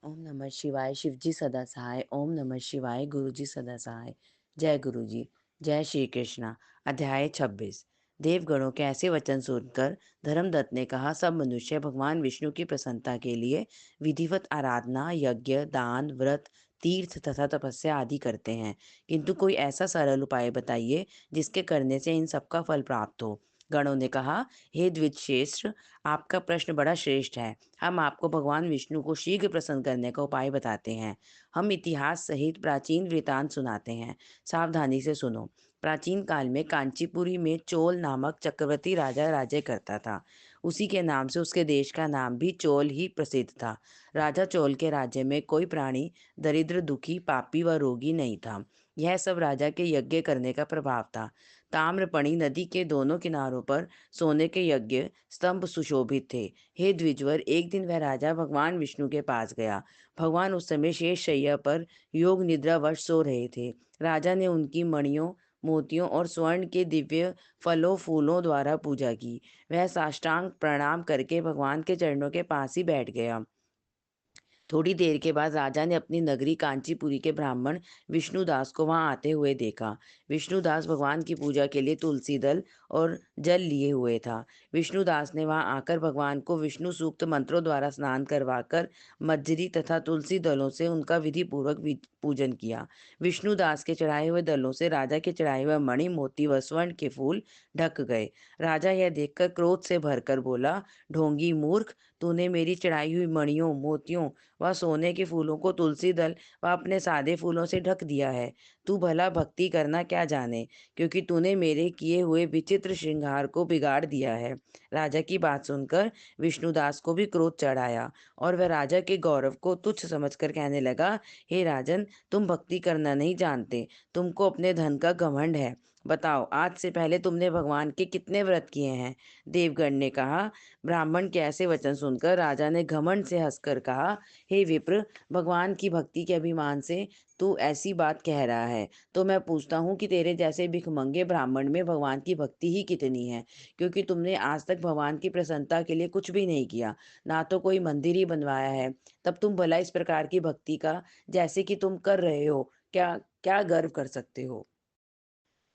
ओम नमः शिवाय। शिवजी सदा सहाय। ओम नमः शिवाय। गुरुजी सदा सहाय। जय गुरुजी। जय श्री कृष्णा। अध्याय 26। देवगणों के ऐसे वचन सुनकर धर्मदत्त ने कहा, सब मनुष्य भगवान विष्णु की प्रसन्नता के लिए विधिवत आराधना, यज्ञ, दान, व्रत, तीर्थ तथा तपस्या आदि करते हैं, किंतु कोई ऐसा सरल उपाय बताइए जिसके करने से इन सबका फल प्राप्त हो। गणों ने कहा, हे द्विजश्रेष्ठ, आपका प्रश्न बड़ा श्रेष्ठ है। हम आपको भगवान विष्णु को शीघ्र प्रसन्न करने का उपाय बताते हैं। हम इतिहास सहित प्राचीन वृतांत सुनाते हैं। सावधानी से सुनो। प्राचीन काल में कांचीपुरी में चोल नामक चक्रवर्ती राजा राज्य करता था। उसी के नाम से उसके देश का नाम भी चोल ही प्रसिद्ध था। राजा चोल के राज्य में कोई प्राणी दरिद्र, दुखी, पापी व रोगी नहीं था। यह सब राजा के यज्ञ करने का प्रभाव था। ताम्रपणी नदी के दोनों किनारों पर सोने के यज्ञ स्तंभ सुशोभित थे। हे द्विजवर, एक दिन वह राजा भगवान विष्णु के पास गया। भगवान उस समय शेष शैया पर योग निद्रावश सो रहे थे। राजा ने उनकी मणियों, मोतियों और स्वर्ण के दिव्य फलों फूलों द्वारा पूजा की। वह साष्टांग प्रणाम करके भगवान के चरणों के पास ही बैठ गया। थोड़ी देर के बाद राजा ने अपनी नगरी कांचीपुरी के ब्राह्मण विष्णुदास को वहां आते हुए देखा। विष्णुदास भगवान की पूजा के लिए तुलसी दल और जल लिए हुए था। विष्णुदास ने वहां आकर भगवान को विष्णु सूक्त मंत्रों द्वारा स्नान करवाकर मज्जरी तथा तुलसी दलों से उनका विधि पूर्वक पूजन किया। विष्णुदास के चढ़ाए हुए दलों से राजा के चढ़ाए हुए मणि, मोती व स्वर्ण के फूल ढक गए। राजा यह देखकर क्रोध से भरकर बोला, ढोंगी मूर्ख, तूने मेरी चढ़ाई हुई मणियों, मोतियों व सोने के फूलों को तुलसी दल व अपने सादे फूलों से ढक दिया है। तू भला भक्ति करना क्या जाने, क्योंकि तूने मेरे किए हुए विचित्र श्रृंगार को बिगाड़ दिया है। राजा की बात सुनकर विष्णुदास को भी क्रोध चढ़ आया और वह राजा के गौरव को तुच्छ समझकर कहने लगा, हे राजन, तुम भक्ति करना नहीं जानते, तुमको अपने धन का घमंड है। बताओ, आज से पहले तुमने भगवान के कितने व्रत किए हैं? देवगण ने कहा। ब्राह्मण के ऐसे वचन सुनकर राजा ने घमंड से हंसकर कहा, हे विप्र, भगवान की भक्ति के अभिमान से तू ऐसी बात कह रहा है, तो मैं पूछता हूँ कि तेरे जैसे भिखमंगे ब्राह्मण में भगवान की भक्ति ही कितनी है? क्योंकि तुमने आज तक भगवान की प्रसन्नता के लिए कुछ भी नहीं किया, ना तो कोई मंदिर ही बनवाया है। तब तुम भला इस प्रकार की भक्ति का, जैसे कि तुम कर रहे हो, क्या क्या गर्व कर सकते हो?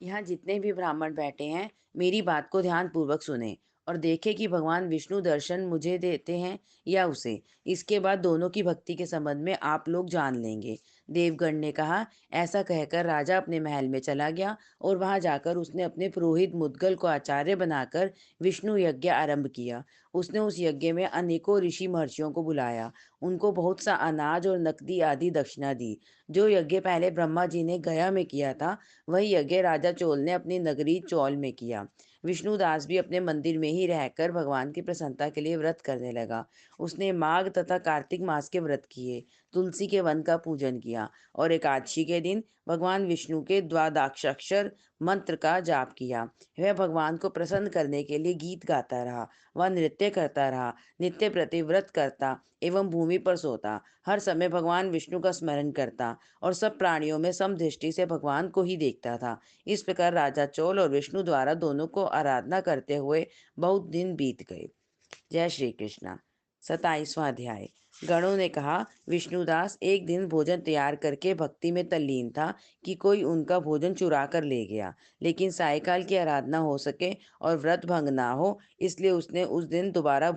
यहाँ जितने भी ब्राह्मण बैठे हैं, मेरी बात को ध्यान पूर्वक सुने और देखें कि भगवान विष्णु दर्शन मुझे देते हैं या उसे। इसके बाद दोनों की भक्ति के संबंध में आप लोग जान लेंगे। देवगण ने कहा। ऐसा कहकर राजा अपने महल में चला गया और वहां जाकर उसने अपने पुरोहित मुद्गल को आचार्य बनाकर विष्णु यज्ञ आरंभ किया। उसने उस यज्ञ में अनेकों ऋषि महर्षियों को बुलाया, उनको बहुत सा अनाज और नकदी आदि दक्षिणा दी। जो यज्ञ पहले ब्रह्मा जी ने गया में किया था, वही यज्ञ राजा चोल ने अपनी नगरी चौल में किया। विष्णुदास भी अपने मंदिर में ही रहकर भगवान की प्रसन्नता के लिए व्रत करने लगा। उसने माघ तथा कार्तिक मास के व्रत किए, तुलसी के वन का पूजन किया और एकादशी के दिन भगवान विष्णु के द्वादशाक्षर मंत्र का जाप किया। वह भगवान को प्रसन्न करने के लिए गीत गाता रहा, वह नृत्य करता रहा, नित्य प्रति व्रत करता एवं भूमि पर सोता, हर समय भगवान विष्णु का स्मरण करता और सब प्राणियों में समदृष्टि से भगवान को ही देखता था। इस प्रकार राजा चोल और विष्णु द्वारा दोनों को आराधना करते हुए बहुत दिन बीत गए। जय श्री कृष्णा। 27वां अध्याय। गणों ने कहा, विष्णुदास एक दिन भोजन तैयार करके भक्ति में तल्लीन था कि कोई उनका भोजन चुरा कर ले गया, लेकिन सायकाल की आराधना हो सके और व्रत भंग ना हो, इसलिए उसने उस दिन दोबारा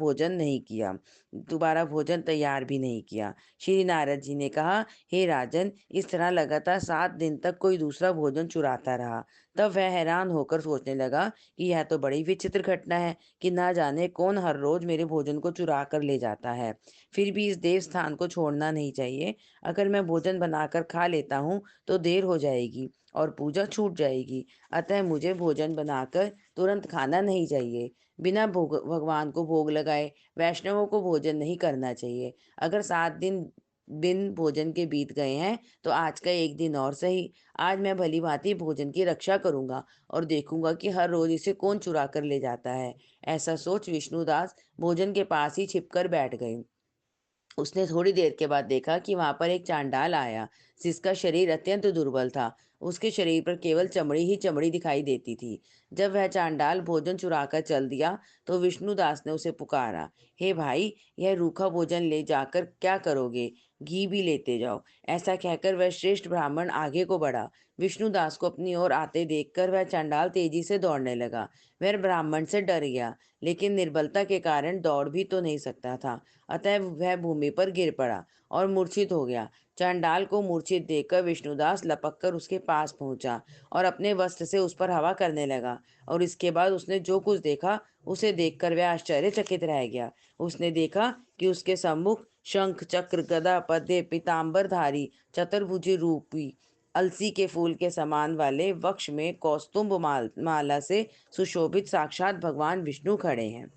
भोजन तैयार भी नहीं किया। श्री नारद जी ने कहा, हे राजन, इस तरह लगातार 7 दिन तक कोई दूसरा भोजन चुराता रहा। तब वह हैरान होकर सोचने लगा कि यह तो बड़ी विचित्र घटना है कि ना जाने कौन हर रोज मेरे भोजन को चुरा कर ले जाता है। फिर भी इस देव स्थान को छोड़ना नहीं चाहिए। अगर मैं भोजन बनाकर खा लेता हूँ तो देर हो जाएगी और पूजा छूट जाएगी। अतः मुझे भोजन बनाकर तुरंत खाना नहीं चाहिए। बिना भगवान को भोग लगाए वैष्णवों को भोजन नहीं करना चाहिए। अगर 7 दिन बिन भोजन के बीत गए हैं तो आज का एक दिन और सही। आज मैं भली भांति भोजन की रक्षा करूंगा और देखूंगा कि हर रोज इसे कौन चुरा कर ले जाता है। ऐसा सोच विष्णुदास भोजन के पास ही छिपकर बैठ गए। उसने थोड़ी देर के बाद देखा कि वहां पर एक चांडाल आया। जिसका शरीर अत्यंत दुर्बल था। उसके शरीर पर केवल चमड़ी ही चमड़ी दिखाई देती थी। जब वह चांडाल भोजन चुराकर चल दिया, तो विष्णुदास ने उसे पुकारा, हे भाई, यह रूखा भोजन ले जाकर क्या करोगे? घी भी लेते जाओ। ऐसा कहकर वह श्रेष्ठ ब्राह्मण आगे को बढ़ा। विष्णुदास को अपनी ओर आते देखकर वह चांडाल तेजी से दौड़ने लगा। वह ब्राह्मण से डर गया, लेकिन निर्बलता के कारण दौड़ भी तो नहीं सकता था। अतः वह भूमि पर गिर पड़ा और मूर्छित हो गया। चांडाल को मूर्छित देखकर विष्णुदास लपक कर उसके पास पहुंचा और अपने वस्त्र से उस पर हवा करने लगा। और इसके बाद उसने जो कुछ देखा, उसे देखकर वह आश्चर्यचकित रह गया। उसने देखा कि उसके सम्मुख शंख, चक्र, गदा, पद्मे, पीतांबरधारी, चतुर्भुजी रूपी अलसी के फूल के समान वाले वक्ष में कौस्तुभ माला से सुशोभित साक्षात भगवान विष्णु खड़े हैं।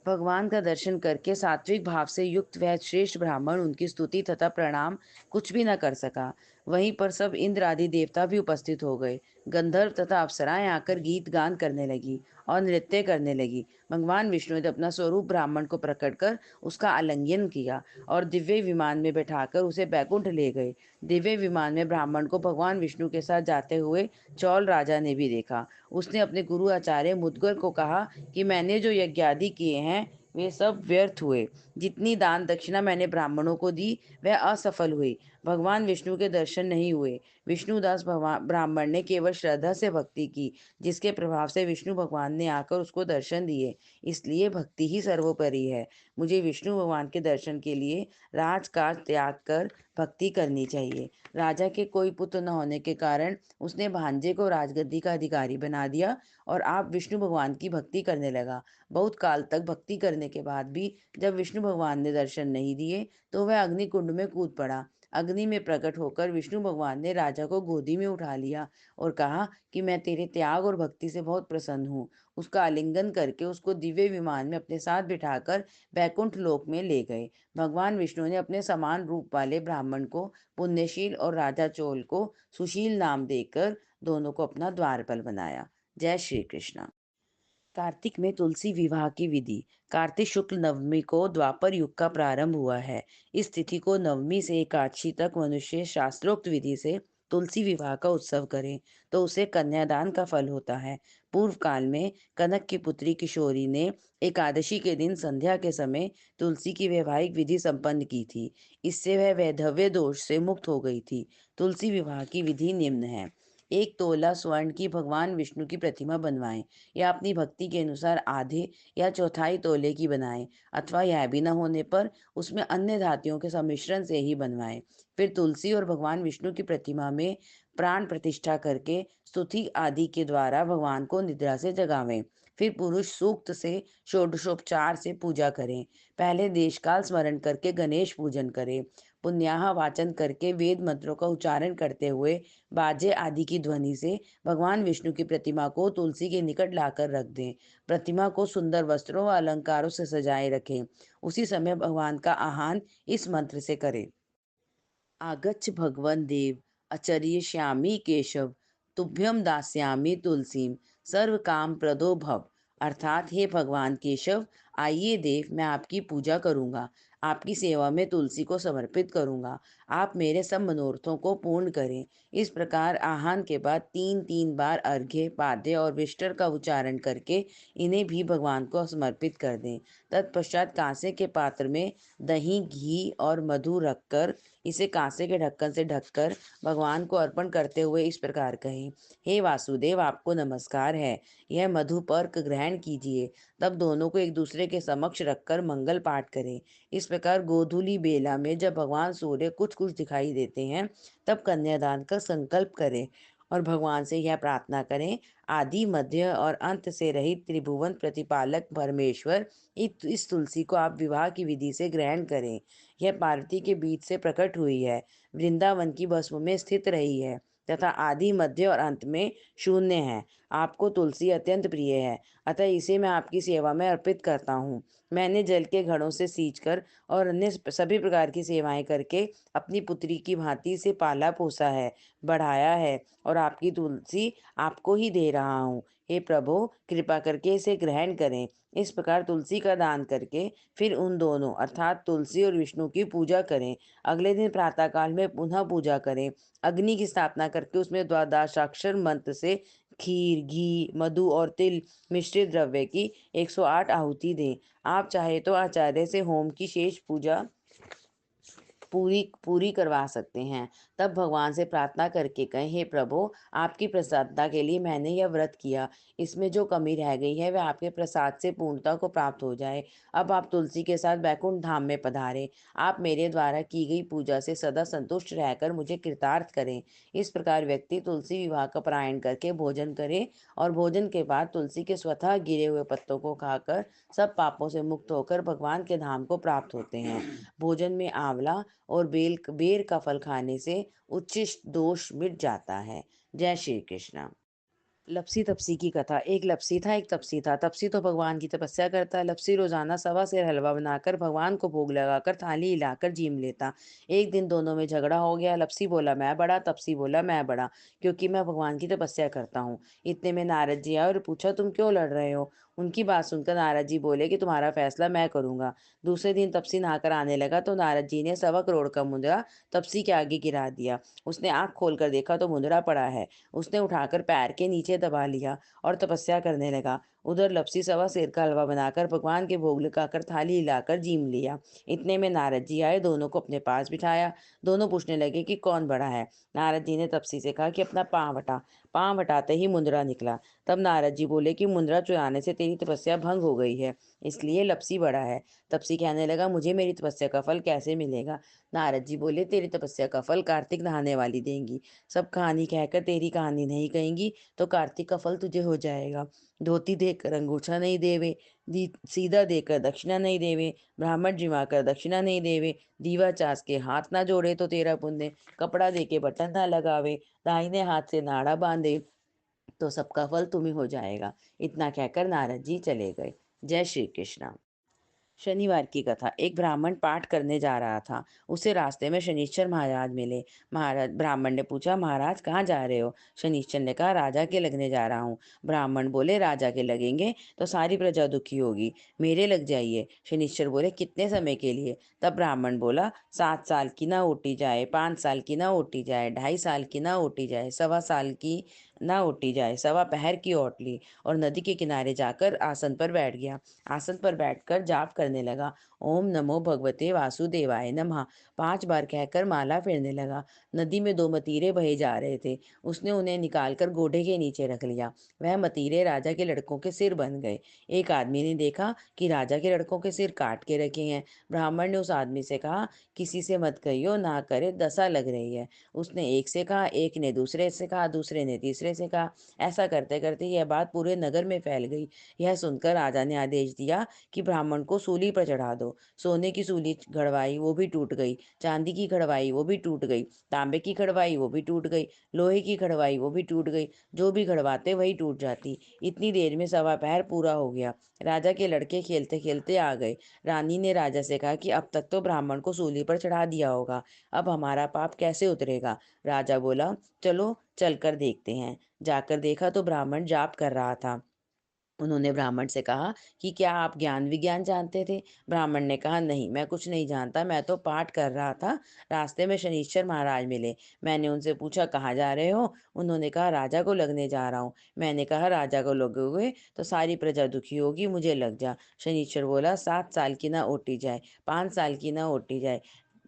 भगवान का दर्शन करके सात्विक भाव से युक्त वह श्रेष्ठ ब्राह्मण उनकी स्तुति तथा प्रणाम कुछ भी न कर सका। वहीं पर सब इंद्र आदि देवता भी उपस्थित हो गए। गंधर्व तथा अप्सराएं आकर गीत गान करने लगी और नृत्य करने लगी। भगवान विष्णु ने अपना स्वरूप ब्राह्मण को प्रकट कर उसका आलिंगन किया और दिव्य विमान में बैठाकर उसे बैकुंठ ले गए। दिव्य विमान में ब्राह्मण को भगवान विष्णु के साथ जाते हुए चौल राजा ने भी देखा। उसने अपने गुरु आचार्य मुद्गल को कहा कि मैंने जो यज्ञादि किए हैं, वे सब व्यर्थ हुए। जितनी दान दक्षिणा मैंने ब्राह्मणों को दी, वह असफल हुई। भगवान विष्णु के दर्शन नहीं हुए। विष्णुदास ब्राह्मण ने केवल श्रद्धा से भक्ति की, जिसके प्रभाव से विष्णु भगवान ने आकर उसको दर्शन दिए। इसलिए भक्ति ही सर्वोपरि है। मुझे विष्णु भगवान के दर्शन के लिए राजकाज त्याग कर भक्ति करनी चाहिए। राजा के कोई पुत्र न होने के कारण उसने भांजे को राजगद्दी का अधिकारी बना दिया और आप विष्णु भगवान की भक्ति करने लगा। बहुत काल तक भक्ति करने के बाद भी जब विष्णु भगवान ने दर्शन नहीं दिए, तो वह अग्नि कुंड में कूद पड़ा। अग्नि में प्रकट होकर विष्णु भगवान ने राजा को गोदी में उठा लिया और कहा कि मैं तेरे त्याग और भक्ति से बहुत प्रसन्न हूँ। उसका आलिंगन करके उसको दिव्य विमान में अपने साथ बिठाकर बैकुंठ लोक में ले गए। भगवान विष्णु ने अपने समान रूप वाले ब्राह्मण को पुण्यशील और राजा चोल को सुशील नाम देकर दोनों को अपना द्वारपाल बनाया। जय श्री कृष्ण। कार्तिक में तुलसी विवाह की विधि। कार्तिक शुक्ल नवमी को द्वापर युग का प्रारंभ हुआ है। इस तिथि को नवमी से एकादशी तक मनुष्य शास्त्रोक्त विधि से तुलसी विवाह का उत्सव करे तो उसे कन्यादान का फल होता है। पूर्व काल में कनक की पुत्री किशोरी ने एकादशी के दिन संध्या के समय तुलसी की वैवाहिक विधि संपन्न की थी। इससे वह वैधव्य दोष से मुक्त हो गई थी। तुलसी विवाह की विधि निम्न है। 1 तोला स्वर्ण की भगवान विष्णु की प्रतिमा बनवाएं या अपनी भक्ति के अनुसार आधे या चौथाई तोले की बनाएं, अथवा यह भी न होने पर उसमें अन्य धातुओं के सम्मिश्रण से ही बनवाएं। फिर तुलसी और भगवान विष्णु की प्रतिमा में प्राण प्रतिष्ठा करके स्तुति आदि के द्वारा भगवान को निद्रा से जगावें। फिर पुरुष सूक्त से षोडशोपचार से पूजा करें। पहले देश काल स्मरण करके गणेश पूजन करें। पुण्याह वाचन करके वेद मंत्रों का उच्चारण करते हुए बाजे आदि की ध्वनि से भगवान विष्णु की प्रतिमा को तुलसी के निकट लाकर रख दें। प्रतिमा को सुंदर वस्त्रों व अलंकारों से सजाए रखें। उसी समय भगवान का आह्वान इस मंत्र से करें। आगच्छ भगवन् देव अचर्यिष्यामि केशव तुभ्यं दास्यामि तुलसीम सर्व काम प्रदो भव। अर्थात हे भगवान केशव, आइए देव, मैं आपकी पूजा करूंगा, आपकी सेवा में तुलसी को समर्पित करूंगा। आप मेरे सब मनोरथों को पूर्ण करें। इस प्रकार आह्वान के बाद 3-3 बार अर्घ्य, पाद्य और विष्टर का उच्चारण करके इन्हें भी भगवान को समर्पित कर दें। तत्पश्चात कांसे के पात्र में दही, घी और मधु रखकर इसे कांसे के ढक्कन से ढककर भगवान को अर्पण करते हुए इस प्रकार कहें, हे वासुदेव, आपको नमस्कार है, यह मधुपर्क ग्रहण कीजिए। तब दोनों को एक दूसरे के समक्ष रखकर मंगल पाठ करें। इस प्रकार गोधूली बेला में जब भगवान सूर्य कुछ कुछ दिखाई देते हैं, तब कन्यादान का संकल्प करें और भगवान से यह प्रार्थना करें, आदि मध्य और अंत से रहित त्रिभुवन प्रतिपालक परमेश्वर, इस तुलसी को आप विवाह की विधि से ग्रहण करें। यह पार्वती के बीच से प्रकट हुई है, वृंदावन की भस्म में स्थित रही है तथा आदि मध्य और अंत में शून्य है। आपको तुलसी अत्यंत प्रिय है, अतः इसे मैं आपकी सेवा में अर्पित करता हूँ। मैंने जल के घड़ों से सींचकर और अन्य सभी प्रकार की सेवाएं करके अपनी पुत्री की भांति से पाला पोसा है, बढ़ाया है और आपकी तुलसी आपको ही दे रहा हूँ। हे प्रभु, कृपा करके इसे ग्रहण करें। इस प्रकार तुलसी का दान करके फिर उन दोनों अर्थात तुलसी और विष्णु की पूजा करें। अगले दिन प्रातःकाल में पुनः पूजा करें। अग्नि की स्थापना करके उसमें द्वादशाक्षर मंत्र से खीर, घी, मधु और तिल मिश्रित द्रव्य की 108 आहुति दें। आप चाहे तो आचार्य से होम की शेष पूजा पूरी पूरी करवा सकते हैं। तब भगवान से प्रार्थना करके कहें, हे प्रभु, आपकी प्रसन्नता के लिए मैंने यह व्रत किया। इसमें जो कमी रह गई है वह आपके प्रसाद से पूर्णता को प्राप्त हो जाए। अब आप तुलसी के साथ बैकुंठ धाम में पधारें। आप मेरे द्वारा की गई पूजा से सदा संतुष्ट रहकर मुझे कृतार्थ करें। इस प्रकार व्यक्ति तुलसी विवाह का पारायण करके भोजन करे और भोजन के बाद तुलसी के स्वतः गिरे हुए पत्तों को खाकर सब पापों से मुक्त होकर भगवान के धाम को प्राप्त होते हैं। भोजन में आंवला और बेर का फल खाने से उच्छिष्ट दोष मिट जाता है। जय श्री कृष्ण। लपसी तपसी की कथा। एक लपसी था, एक तपसी था। तपसी तो भगवान की तपस्या करता। लपसी रोजाना सवा सेर हलवा बनाकर भगवान को भोग लगाकर थाली हिलाकर जीम लेता। एक दिन दोनों में झगड़ा हो गया। लपसी बोला मैं बड़ा, तपसी बोला मैं बड़ा, क्योंकि मैं भगवान की तपस्या करता हूँ। इतने में नारद जी आए और पूछा तुम क्यों लड़ रहे हो। उनकी बात सुनकर नारद जी बोले कि तुम्हारा फैसला मैं करूंगा। दूसरे दिन तपसी नहाकर आने लगा तो नारद जी ने 1.25 करोड़ का मुद्रा तपसी के आगे गिरा दिया। उसने आंख खोलकर देखा तो मुद्रा पड़ा है। उसने उठाकर पैर के नीचे दबा लिया और तपस्या करने लगा। उधर लपसी सवा सेर का हलवा बनाकर भगवान के भोग लगाकर थाली हिलाकर जीम लिया। इतने में नारद जी आए, दोनों को अपने पास बिठाया। दोनों पूछने लगे कि कौन बड़ा है। नारद जी ने तपसी से कहा कि अपना पाँव हटा। पाँव हटाते ही मुंदरा निकला। तब नारद जी बोले कि मुंदरा चुराने से तेरी तपस्या भंग हो गई है, इसलिए लपसी बड़ा है। तपसी कहने लगा मुझे मेरी तपस्या का फल कैसे मिलेगा। नारद जी बोले तेरी तपस्या का फल कार्तिक नहाने वाली देंगी। सब कहानी कहकर तेरी कहानी नहीं कहेंगी तो कार्तिक का फल तुझे हो जाएगा। धोती देकर अंगूछा नहीं देवे, सीधा देकर दक्षिणा नहीं देवे, ब्राह्मण जिमाकर दक्षिणा नहीं देवे, दीवा चास के हाथ ना जोड़े तो तेरा पुण्य, कपड़ा दे के बटन ना लगावे, दाहिने हाथ से नाड़ा बांधे तो सबका फल तुम्हें हो जाएगा। इतना कहकर नारद जी चले गए। जय श्री कृष्ण। शनिवार की कथा। एक ब्राह्मण पाठ करने जा रहा था। उसे रास्ते में शनिश्चर महाराज मिले। महाराज ब्राह्मण ने पूछा महाराज कहाँ जा रहे हो। शनिश्चर ने कहा राजा के लगने जा रहा हूँ। ब्राह्मण बोले राजा के लगेंगे तो सारी प्रजा दुखी होगी, मेरे लग जाइए। शनिश्चर बोले कितने समय के लिए। तब ब्राह्मण बोला 7 साल की ना ओटी जाए, 5 साल की ना ओटी जाए, 2.5 साल की ना ओटी जाए, 1.25 साल की ना ओटी जाए। 1.25 पहर की ओट ली और नदी के किनारे जाकर आसन पर बैठ गया। आसन पर बैठकर जाप करने लगा। ओम नमो भगवते वासुदेवाय नमः 5 बार कहकर माला फेरने लगा। नदी में 2 मतीरे बहे जा रहे थे। उसने उन्हें निकालकर गोढ़े के नीचे रख लिया। वह मतीरे राजा के लड़कों के सिर बन गए। एक आदमी ने देखा कि राजा के लड़कों के सिर काट के रखे हैं। ब्राह्मण ने उस आदमी से कहा किसी से मत कहियो, ना करे, दशा लग रही है। उसने एक से कहा, एक ने दूसरे से कहा, दूसरे ने तीसरे से कहा। ऐसा करते करते यह बात पूरे नगर में फैल गई। यह सुनकर राजा ने आदेश दिया कि ब्राह्मण को सूली पर चढ़ा दो। सोने की सूली घड़वाई, वो भी टूट गई। चांदी की घड़वाई, वो भी टूट गई। तांबे की घड़वाई, वो भी टूट गई। लोहे की घड़वाई, वो भी टूट गई। जो भी घड़वाते वही टूट जाती। इतनी देर में 1.25 पहर पूरा हो गया। राजा के लड़के खेलते खेलते आ गए। रानी ने राजा से कहा कि अब तक तो ब्राह्मण को सूली पर चढ़ा दिया होगा, अब हमारा पाप कैसे उतरेगा। राजा बोला चलो चलकर देखते हैं। जाकर देखा तो ब्राह्मण जाप कर रहा था। उन्होंने ब्राह्मण से कहा कि क्या आप ज्ञान विज्ञान जानते थे। ब्राह्मण ने कहा नहीं, मैं कुछ नहीं जानता, मैं तो पाठ कर रहा था। रास्ते में शनिश्चर महाराज मिले। मैंने उनसे पूछा कहाँ जा रहे हो। उन्होंने कहा राजा को लगने जा रहा हूँ। मैंने कहा राजा को लगोगे तो सारी प्रजा दुखी होगी, मुझे लग जा। शनिश्चर बोला 7 साल की ना ओटी जाए, 5 साल की ना ओटी जाए,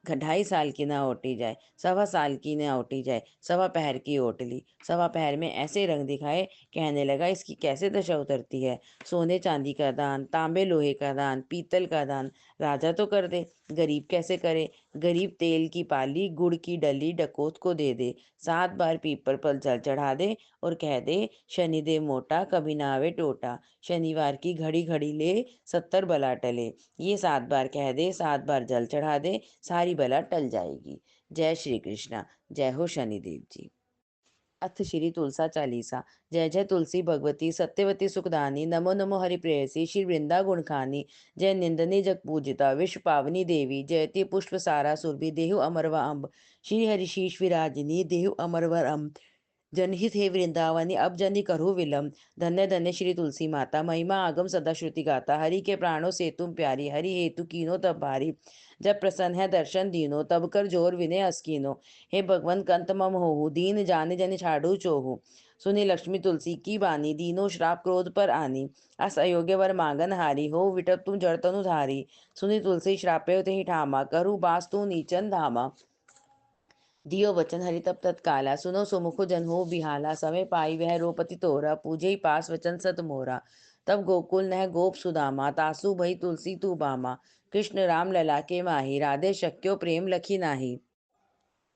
2.5 साल की ना ओटी जाए, 1.25 साल की ना ओटी जाए, 1.25 पहर की ओट ली। 1.25 पहर में ऐसे रंग दिखाए, कहने लगा इसकी कैसे दशा उतरती है। सोने चांदी का दान, तांबे लोहे का दान, पीतल का दान राजा तो कर दे, गरीब कैसे करे। गरीब तेल की पाली, गुड़ की डली डकोत को दे दे। 7 बार पीपर पर जल चढ़ा दे और कह दे शनिदेव मोटा कभी ना आवे टोटा। शनिवार की घड़ी घड़ी ले 70 बला टले। ये 7 बार कह दे, 7 बार जल चढ़ा दे, सारी बला टल जाएगी। जय श्री कृष्णा। जय हो शनिदेव जी। अथ श्री तुलसा चालीसा। जय जय तुलसी भगवती सत्यवती सुखदानी, नमो नमो हरि प्रेयसी, श्री वृंदा गुणखानी। जय निंदनी जग पूजिता, विश्व पावनी देवी, जयति पुष्प सारा सुरभि, देहु अमरवा अम्ब, श्री हरि शीश विराजिनी, देहु अमरवर अम्ब। जनहित हे वृंदावनी अब जनि करहु विलम्ब। धन्य धन्य श्री तुलसी माता, महिमा आगम सदा श्रुति गाता। हरि के प्राणों से तुम प्यारी, हरि हेतु कीनो तब भारी। जब प्रसन्न है दर्शन दीनो, तब कर जोर विनय असकीनो। हे भगवन कंत मम होहु, दीन जानि जनि छाड़ू चोहु। सुनी लक्ष्मी तुलसी की बानी, दीनो श्राप क्रोध पर आनी। अस अयोग्य वर मांगन हारी, हो विटप तुम जड़ तनु धारी। सुनी तुलसी श्रापे ते ठामा, करहु बास तू नीचन धामा। दियो वचन हरि तब तत्काला, सुनो सुमुख जन हो बिहाला। समय पाई वह रोपति तोरा, पूजे ही पास वचन सत मोरा। तब गोकुल नह गोप सुदामा, तासु भई तुलसी तू बामा। कृष्ण राम लला के माही, राधे शक्यो प्रेम लखी नाही।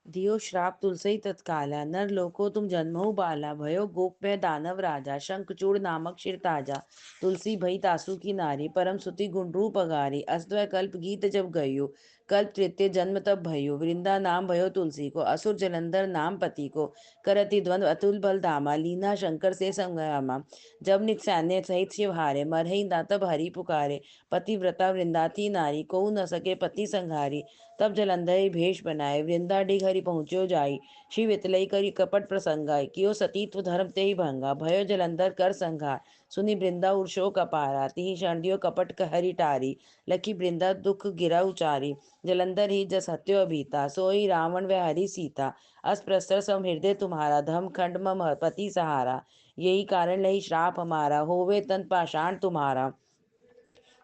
दियो श्राप तुलसी तत्काला, नर लोको तुम जन्महु बाला। भयो गोप में दानव राजा, शंखचूड़ नामक शिर ताजा। तुलसी भई तासु की नारी, परम सुति गुण रूप अगारी। अष्टवै कल्प गीत जब गयो, कल्प तृतीय जन्म तब भयो। वृंदा नाम भयो तुलसी को, असुर जलंधर नाम पति को। करति द्वंद्व अतुल बल धामा, लीना शंकर से संग्रामा। जब नित सैन्य सहित शिव हारे, मरहि ना तब हरि पुकारे। पतिव्रता वृंदा थी नारी, को न सके पति संहारी। तब जलंधर भेष बनाए, वृंदा डिग हरि पहुँच्यो जाई। शिव इतलई करी कपट प्रसंगाय, कियो सतीत्व धर्म ते ही भंगा। भयो जलंधर कर संहार, सुनी वृंदा उर शोक अपारा। तिहि क्षण दियो कपट हरि टारी, लखी वृंदा दुख गिरा उचारी। जलंधर ही जस हत्यो अभीता, सोई रावण व हरि सीता। अस प्रस्तर सम हृदय तुम्हारा, धम खंड मम पति सहारा। यही कारण लही श्राप हमारा, होवे तन पाषाण तुम्हारा।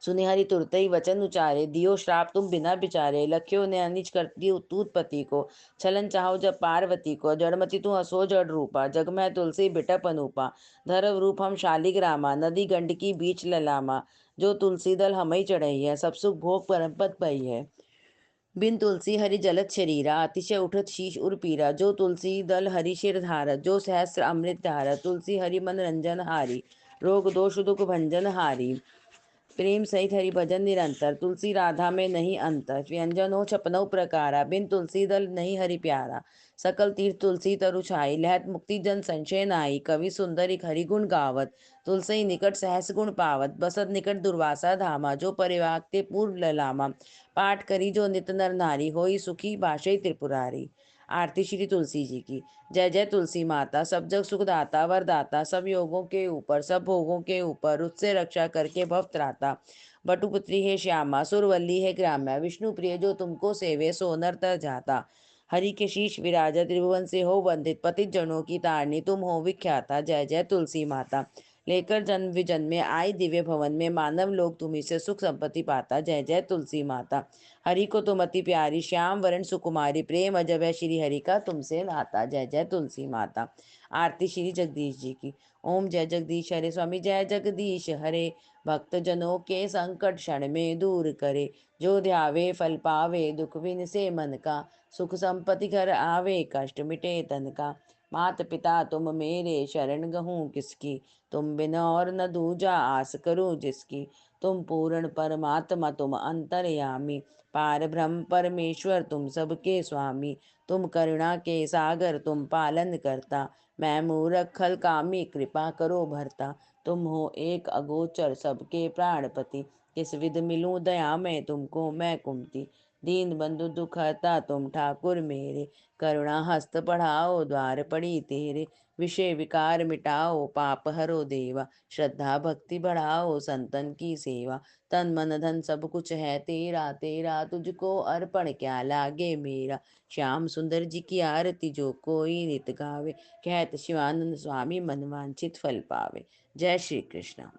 सुने हरि तुरते ही वचन उचारे, दियो श्राप तुम बिना विचारे। लख्यो ने अनिज कर दी तूत पति को, छलन चाहो जब पार्वती को। जड़मति तू हसो जड़ रूपा, जग में तुलसी बिटप अनूपा। धरव रूप हम शालिग्रामा, नदी गंडकी बीच ललामा। जो तुलसी दल हमई चढ़ई है, सब सुख भोग परम पद पई है। बिन तुलसी हरि जलत शरीरा, अतिशय उठत शीश उर पीरा। जो तुलसी दल हरि शिर धारत, जो सहस्र अमृत धारत। तुलसी हरि मन रंजन हारी, रोग दोष दुख भंजन हारी। प्रेम सहित हरि भजन निरंतर, तुलसी राधा में नहीं अंतर। व्यंजन हो छपनौ प्रकारा, बिन तुलसी दल नहीं हरि प्यारा। सकल तीर्थ तुलसी तरु छाई, लहत मुक्ति जन संशय नाई। कवि सुंदर एक हरि गुण गावत, तुलसी निकट सहस गुण पावत। बसत निकट दुर्वासा धामा, जो परिवाग ते पूर्व ललामा। पाठ करी जो नित नर नारी, होई सुखी भाषे त्रिपुरारी। आरती श्री तुलसी जी की। जय जय तुलसी माता, सब जग सुखदाता वरदाता। सब योगों के ऊपर सब भोगों के ऊपर, उससे रक्षा करके भव त्राता। बटुपुत्री है श्यामा, सुरवल्ली है ग्राम्या। विष्णु प्रिय जो तुमको सेवे, सो नर तर जाता। हरि के शीश विराजत, त्रिभुवन से हो वंदित। पतित जनों की तारणी तुम हो विख्याता। जय जय तुलसी माता। लेकर जन्म विजन में आई दिव्य भवन में, मानव लोग तुम्ही से सुख संपत्ति पाता। जय जय तुलसी माता। हरि को तुम अति प्यारी, श्याम वरण सुकुमारी। प्रेम अजब है श्री हरि का तुमसे नाता। जय जय तुलसी माता। आरती श्री जगदीश जी की। ओम जय जगदीश हरे, स्वामी जय जगदीश हरे। भक्त जनों के संकट क्षण में दूर करे, जो ध्यावे फल पावे, दुख बिन से मन का। सुख संपत्ति घर आवे, कष्ट मिटे तन का। मात पिता तुम मेरे, शरण गहूँ किसकी। तुम बिन और न दूजा, आस करूँ जिसकी। तुम पूर्ण परमात्मा तुम अंतर्यामी, पार ब्रह्म परमेश्वर तुम सबके स्वामी। तुम करुणा के सागर तुम पालन करता, मैं मूरख खल कामी, कृपा करो भरता। तुम हो एक अगोचर सबके प्राणपति, किस विध मिलूं दया में तुमको मैं कुमति। दीन बंधु दुख हरता तुम ठाकुर मेरे, करुणा हस्त बढ़ाओ द्वार पड़ी तेरे। विषय विकार मिटाओ पाप हरो देवा, श्रद्धा भक्ति बढ़ाओ संतन की सेवा। तन मन धन सब कुछ है तेरा तेरा, तुझको अर्पण क्या लागे मेरा। श्याम सुंदर जी की आरती जो कोई नित गावे, कहत शिवानंद स्वामी मन वांछित फल पावे। जय श्री कृष्ण।